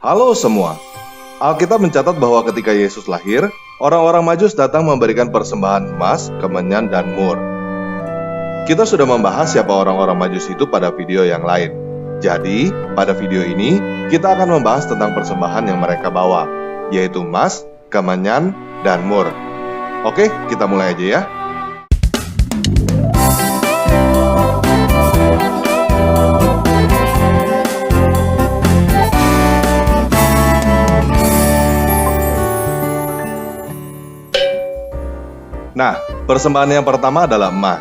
Halo semua. Alkitab mencatat bahwa ketika Yesus lahir, orang-orang Majus datang memberikan persembahan emas, kemenyan, dan mur. Kita sudah membahas siapa orang-orang Majus itu pada video yang lain. Jadi, pada video ini, kita akan membahas tentang persembahan yang mereka bawa, yaitu emas, kemenyan, dan mur. Oke, kita mulai aja ya. Nah, persembahan yang pertama adalah emas.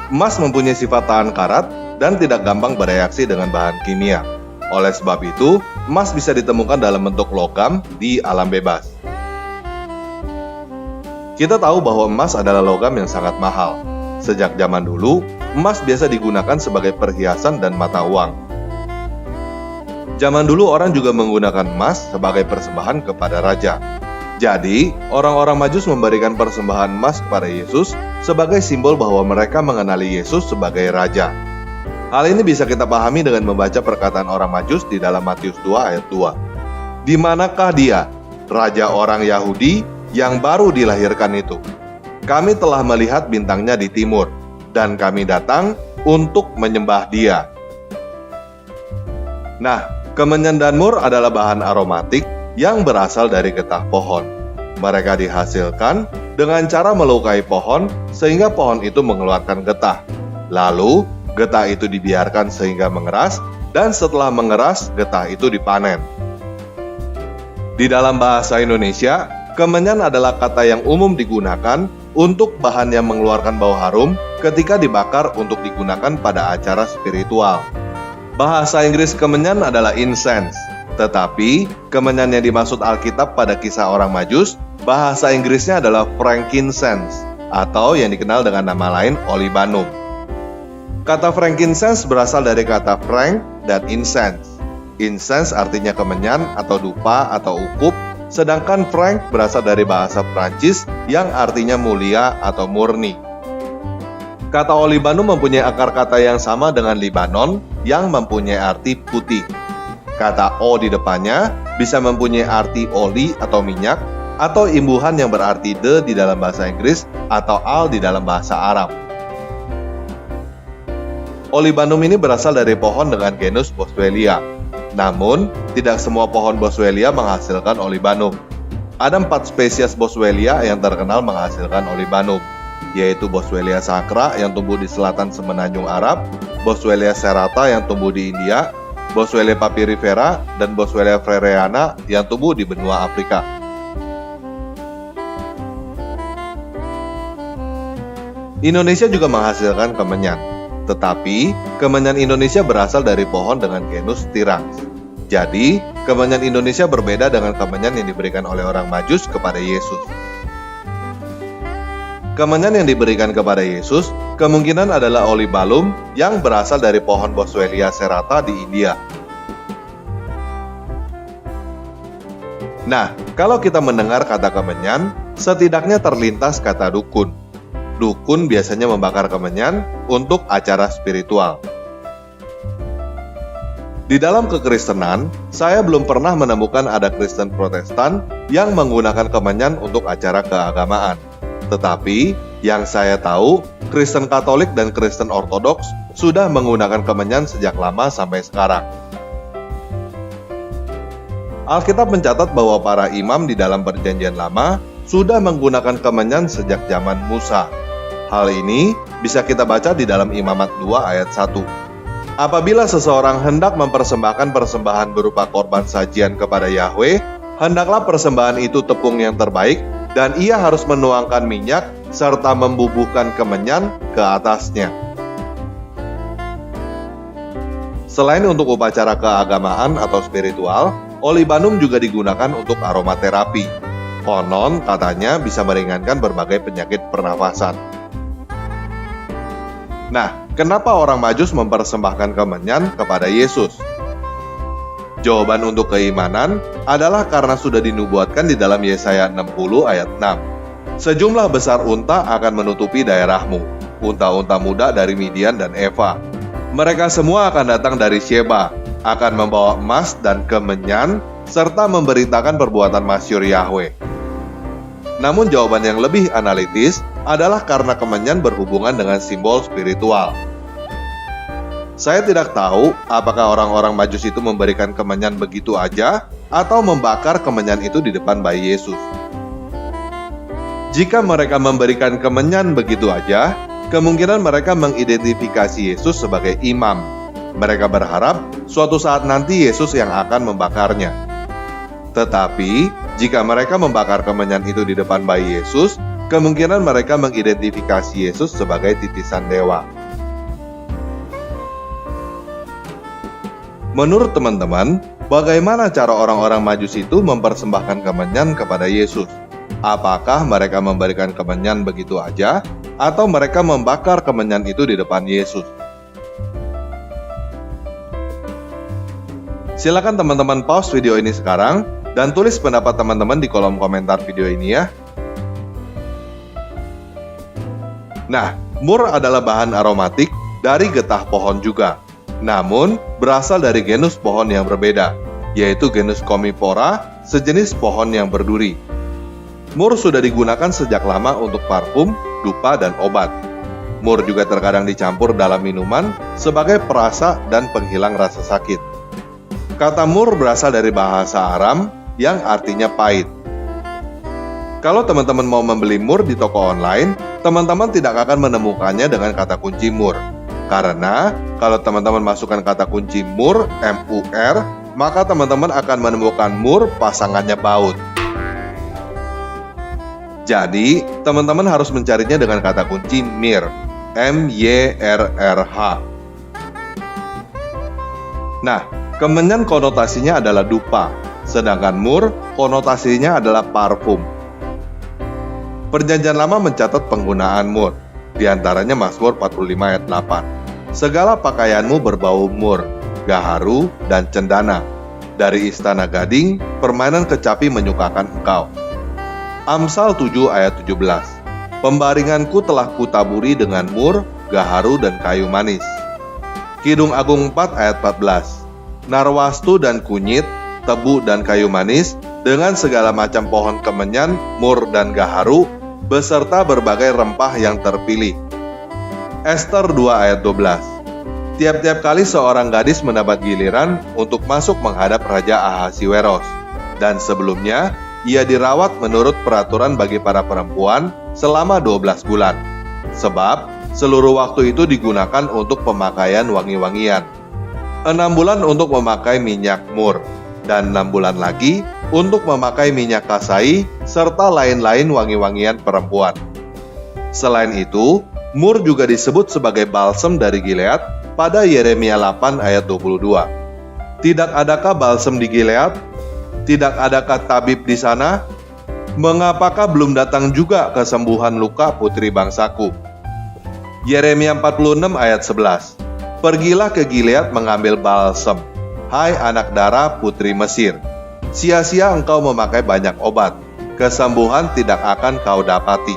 Emas mempunyai sifat tahan karat dan tidak gampang bereaksi dengan bahan kimia. Oleh sebab itu, emas bisa ditemukan dalam bentuk logam di alam bebas. Kita tahu bahwa emas adalah logam yang sangat mahal. Sejak zaman dulu, emas biasa digunakan sebagai perhiasan dan mata uang. Zaman dulu orang juga menggunakan emas sebagai persembahan kepada raja. Jadi, orang-orang Majus memberikan persembahan emas kepada Yesus sebagai simbol bahwa mereka mengenali Yesus sebagai Raja. Hal ini bisa kita pahami dengan membaca perkataan orang Majus di dalam Matius 2 ayat 2. Di manakah dia, Raja orang Yahudi yang baru dilahirkan itu? Kami telah melihat bintangnya di timur, dan kami datang untuk menyembah dia. Nah, kemenyan dan mur adalah bahan aromatik yang berasal dari getah pohon. Mereka dihasilkan dengan cara melukai pohon sehingga pohon itu mengeluarkan getah. Lalu, getah itu dibiarkan sehingga mengeras, dan setelah mengeras, getah itu dipanen. Di dalam bahasa Indonesia, kemenyan adalah kata yang umum digunakan untuk bahan yang mengeluarkan bau harum ketika dibakar untuk digunakan pada acara spiritual. Bahasa Inggris kemenyan adalah incense. Tetapi, kemenyan yang dimaksud Alkitab pada kisah orang Majus, bahasa Inggrisnya adalah frankincense, atau yang dikenal dengan nama lain olibanum. Kata frankincense berasal dari kata frank dan incense. Incense artinya kemenyan atau dupa atau ukup, sedangkan frank berasal dari bahasa Prancis yang artinya mulia atau murni. Kata olibanum mempunyai akar kata yang sama dengan Libanon yang mempunyai arti putih. Kata O di depannya bisa mempunyai arti oli atau minyak, atau imbuhan yang berarti de di dalam bahasa Inggris, atau al di dalam bahasa Arab. Olibanum ini berasal dari pohon dengan genus Boswellia. Namun, tidak semua pohon Boswellia menghasilkan olibanum. Ada 4 spesies Boswellia yang terkenal menghasilkan olibanum, yaitu Boswellia sacra yang tumbuh di selatan semenanjung Arab, Boswellia serrata yang tumbuh di India, Boswellia papyrifera, dan Boswellia freriana yang tumbuh di benua Afrika. Indonesia juga menghasilkan kemenyan, tetapi kemenyan Indonesia berasal dari pohon dengan genus Styrax. Jadi, kemenyan Indonesia berbeda dengan kemenyan yang diberikan oleh orang Majus kepada Yesus. Kemenyan yang diberikan kepada Yesus kemungkinan adalah olibanum yang berasal dari pohon Boswellia serrata di India. Nah, kalau kita mendengar kata kemenyan, setidaknya terlintas kata dukun. Dukun biasanya membakar kemenyan untuk acara spiritual. Di dalam kekristenan, saya belum pernah menemukan ada Kristen Protestan yang menggunakan kemenyan untuk acara keagamaan. Tetapi, yang saya tahu, Kristen Katolik dan Kristen Ortodoks sudah menggunakan kemenyan sejak lama sampai sekarang. Alkitab mencatat bahwa para imam di dalam Perjanjian Lama sudah menggunakan kemenyan sejak zaman Musa. Hal ini bisa kita baca di dalam Imamat 2 ayat 1. Apabila seseorang hendak mempersembahkan persembahan berupa korban sajian kepada Yahweh, hendaklah persembahan itu tepung yang terbaik, dan ia harus menuangkan minyak serta membubuhkan kemenyan ke atasnya. Selain untuk upacara keagamaan atau spiritual, olibanum juga digunakan untuk aromaterapi. Konon katanya bisa meringankan berbagai penyakit pernafasan. Nah, kenapa orang Majus mempersembahkan kemenyan kepada Yesus? Jawaban untuk keimanan adalah karena sudah dinubuatkan di dalam Yesaya 60 ayat 6. Sejumlah besar unta akan menutupi daerahmu, unta-unta muda dari Midian dan Eva. Mereka semua akan datang dari Sheba, akan membawa emas dan kemenyan serta memberitakan perbuatan masyhur Yahweh. Namun jawaban yang lebih analitis adalah karena kemenyan berhubungan dengan simbol spiritual. Saya tidak tahu apakah orang-orang Majus itu memberikan kemenyan begitu aja atau membakar kemenyan itu di depan bayi Yesus. Jika mereka memberikan kemenyan begitu aja, kemungkinan mereka mengidentifikasi Yesus sebagai imam. Mereka berharap suatu saat nanti Yesus yang akan membakarnya. Tetapi, jika mereka membakar kemenyan itu di depan bayi Yesus, kemungkinan mereka mengidentifikasi Yesus sebagai titisan dewa. Menurut teman-teman, bagaimana cara orang-orang Majus itu mempersembahkan kemenyan kepada Yesus? Apakah mereka memberikan kemenyan begitu aja, atau mereka membakar kemenyan itu di depan Yesus? Silakan teman-teman pause video ini sekarang, dan tulis pendapat teman-teman di kolom komentar video ini ya. Nah, mur adalah bahan aromatik dari getah pohon juga. Namun, berasal dari genus pohon yang berbeda, yaitu genus Commiphora, sejenis pohon yang berduri. Mur sudah digunakan sejak lama untuk parfum, dupa, dan obat. Mur juga terkadang dicampur dalam minuman sebagai perasa dan penghilang rasa sakit. Kata mur berasal dari bahasa Aram yang artinya pahit. Kalau teman-teman mau membeli mur di toko online, teman-teman tidak akan menemukannya dengan kata kunci mur. Karena kalau teman-teman masukkan kata kunci mur, M-U-R, maka teman-teman akan menemukan mur pasangannya baut. Jadi, teman-teman harus mencarinya dengan kata kunci mir, M-Y-R-R-H. Nah, kemenyan konotasinya adalah dupa, sedangkan mur konotasinya adalah parfum. Perjanjian Lama mencatat penggunaan mur, di antaranya Mazmur 45 ayat 8. Segala pakaianmu berbau mur, gaharu, dan cendana. Dari istana gading, permainan kecapi menyukakan engkau. Amsal 7 ayat 17. Pembaringanku telah kutaburi dengan mur, gaharu, dan kayu manis. Kidung Agung 4 ayat 14. Narwastu dan kunyit, tebu dan kayu manis, dengan segala macam pohon kemenyan, mur, dan gaharu, beserta berbagai rempah yang terpilih. Ester 2 ayat 12. Tiap-tiap kali seorang gadis mendapat giliran untuk masuk menghadap Raja Ahasiweros, dan sebelumnya ia dirawat menurut peraturan bagi para perempuan selama 12 bulan, sebab seluruh waktu itu digunakan untuk pemakaian wangi-wangian. 6 bulan untuk memakai minyak mur, dan 6 bulan lagi untuk memakai minyak kasai, serta lain-lain wangi-wangian perempuan. Selain itu, mur juga disebut sebagai balsem dari Gilead pada Yeremia 8 ayat 22. Tidak adakah balsem di Gilead? Tidak adakah tabib di sana? Mengapakah belum datang juga kesembuhan luka putri bangsaku? Yeremia 46 ayat 11. Pergilah ke Gilead mengambil balsem, hai anak darah putri Mesir. Sia-sia engkau memakai banyak obat, kesembuhan tidak akan kau dapati.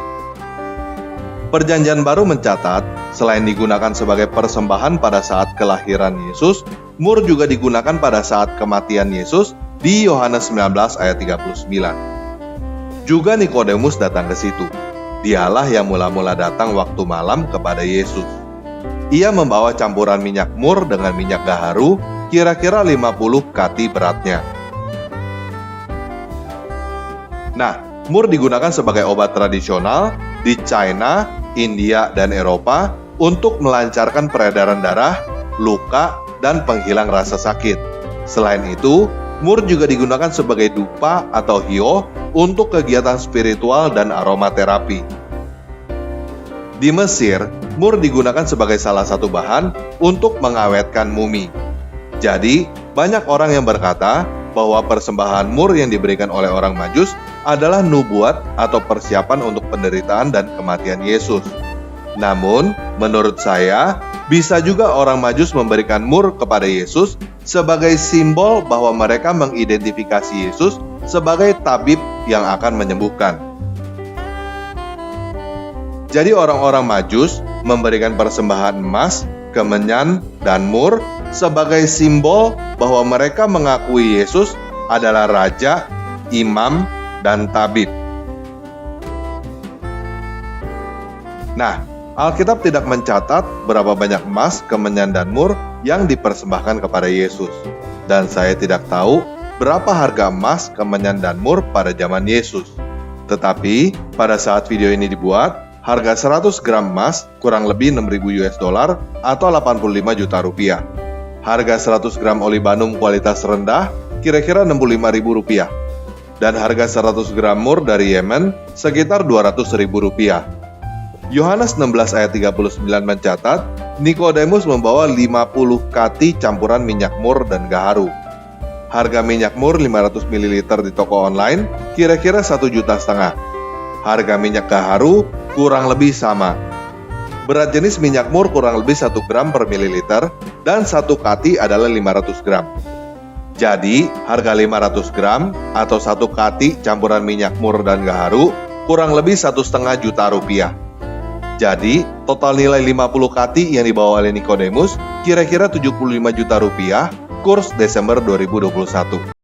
Perjanjian Baru mencatat, selain digunakan sebagai persembahan pada saat kelahiran Yesus, mur juga digunakan pada saat kematian Yesus di Yohanes 19 ayat 39. Juga Nikodemus datang ke situ. Dialah yang mula-mula datang waktu malam kepada Yesus. Ia membawa campuran minyak mur dengan minyak gaharu, kira-kira 50 kati beratnya. Nah, mur digunakan sebagai obat tradisional di China, India, dan Eropa untuk melancarkan peredaran darah, luka, dan penghilang rasa sakit. Selain itu, mur juga digunakan sebagai dupa atau hio untuk kegiatan spiritual dan aromaterapi. Di Mesir, mur digunakan sebagai salah satu bahan untuk mengawetkan mumi. Jadi, banyak orang yang berkata bahwa persembahan mur yang diberikan oleh orang Majus adalah nubuat atau persiapan untuk penderitaan dan kematian Yesus. Namun, menurut saya, bisa juga orang Majus memberikan mur kepada Yesus sebagai simbol bahwa mereka mengidentifikasi Yesus sebagai tabib yang akan menyembuhkan. Jadi orang-orang Majus memberikan persembahan emas, kemenyan, dan mur sebagai simbol bahwa mereka mengakui Yesus adalah Raja, Imam, dan Tabib. Nah, Alkitab tidak mencatat berapa banyak emas, kemenyan, dan mur yang dipersembahkan kepada Yesus. Dan saya tidak tahu berapa harga emas, kemenyan, dan mur pada zaman Yesus. Tetapi, pada saat video ini dibuat, harga 100 gram emas kurang lebih 6.000 US dollar atau 85 juta rupiah. Harga 100 gram olibanum kualitas rendah kira-kira 65.000 rupiah. Dan harga 100 gram mur dari Yemen sekitar 200.000 rupiah. Yohanes 16 ayat 39 mencatat, Nikodemus membawa 50 kati campuran minyak mur dan gaharu. Harga minyak mur 500 ml di toko online kira-kira 1,5 juta. Harga minyak gaharu kurang lebih sama. Berat jenis minyak mur kurang lebih 1 gram per mililiter dan 1 kati adalah 500 gram. Jadi, harga 500 gram atau 1 kati campuran minyak mur dan gaharu kurang lebih 1,5 juta rupiah. Jadi, total nilai 50 kati yang dibawa oleh Nikodemus kira-kira 75 juta rupiah, kurs Desember 2021.